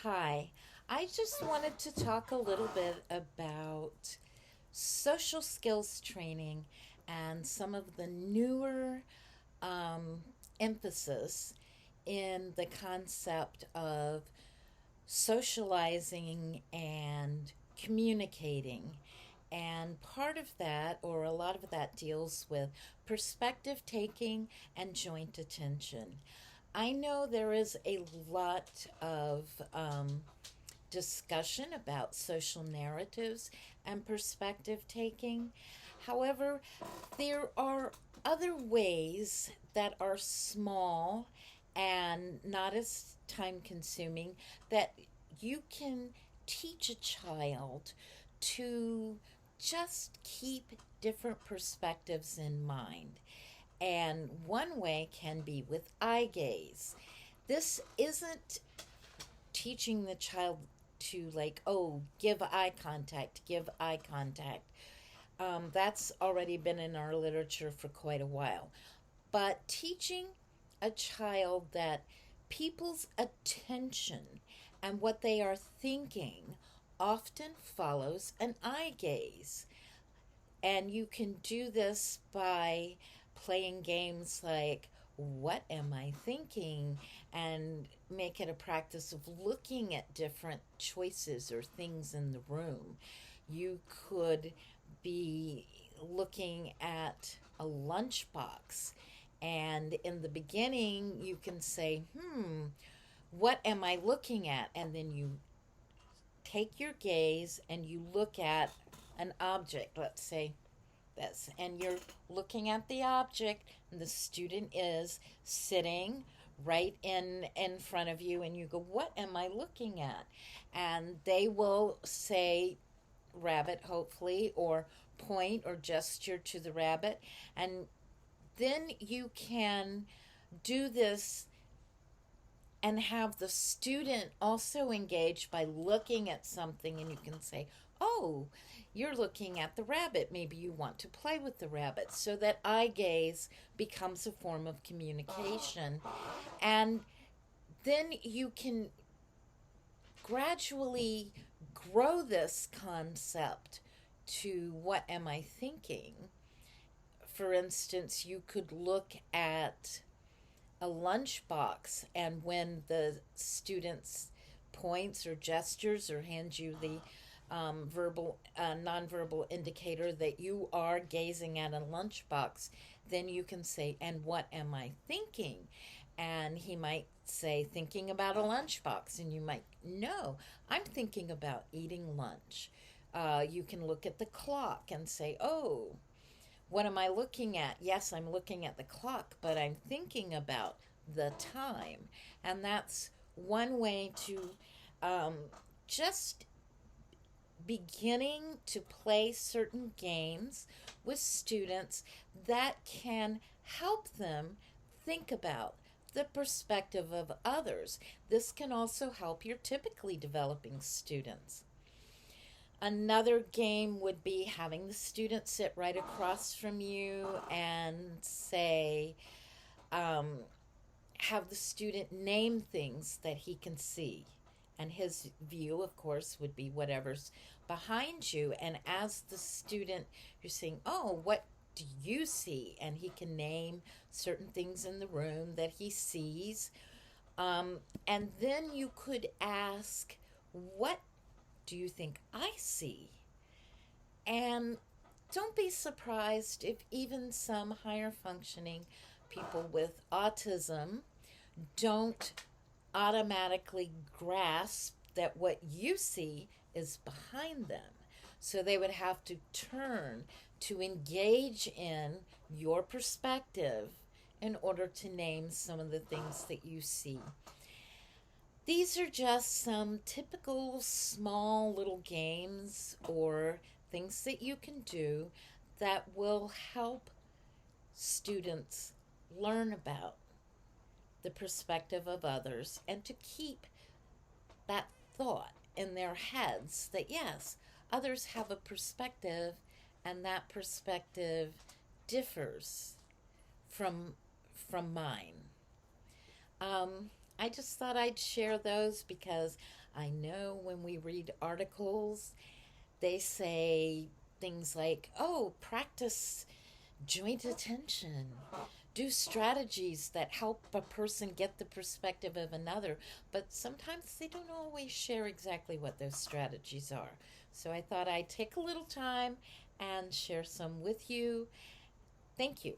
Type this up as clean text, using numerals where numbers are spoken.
Hi, I just wanted to talk a little bit about social skills training and some of the newer emphasis in the concept of socializing and communicating. And part of that, or a lot of that, deals with perspective taking and joint attention. I know there is a lot of discussion about social narratives and perspective taking. However, there are other ways that are small and not as time consuming that you can teach a child to just keep different perspectives in mind. And one way can be with eye gaze. This isn't teaching the child to, like, oh, give eye contact. That's already been in our literature for quite a while. But teaching a child that people's attention and what they are thinking often follows an eye gaze. And you can do this by playing games like, what am I thinking? And make it a practice of looking at different choices or things in the room. You could be looking at a lunchbox, and in the beginning, you can say, what am I looking at? And then you take your gaze and you look at an object, let's say this, and you're looking at the object, and the student is sitting right in front of you, and you go, what am I looking at? And they will say rabbit, hopefully, or point or gesture to the rabbit. And then you can do this and have the student also engage by looking at something, and you can say, oh, you're looking at the rabbit, maybe you want to play with the rabbit, so that eye gaze becomes a form of communication. And then you can gradually grow this concept to, what am I thinking? For instance, you could look at a lunchbox, and when the students points or gestures or hands you the nonverbal indicator that you are gazing at a lunchbox, then you can say, and what am I thinking? And he might say, thinking about a lunchbox. And you might, no, I'm thinking about eating lunch. You can look at the clock and say, oh, what am I looking at? Yes, I'm looking at the clock, but I'm thinking about the time. And that's one way to just beginning to play certain games with students that can help them think about the perspective of others. This can also help your typically developing students. Another game would be having the student sit right across from you and say, have the student name things that he can see. And his view, of course, would be whatever's behind you. And as the student, you're saying, oh, what do you see? And he can name certain things in the room that he sees. And then you could ask, what do you think I see? And don't be surprised if even some higher functioning people with autism don't automatically grasp that what you see is behind them. So they would have to turn to engage in your perspective in order to name some of the things that you see. These are just some typical small little games or things that you can do that will help students learn about the perspective of others and to keep that thought in their heads that, yes, others have a perspective and that perspective differs from mine. I just thought I'd share those because I know when we read articles, they say things like, oh, practice joint attention, do strategies that help a person get the perspective of another, but sometimes they don't always share exactly what those strategies are. So I thought I'd take a little time and share some with you. Thank you.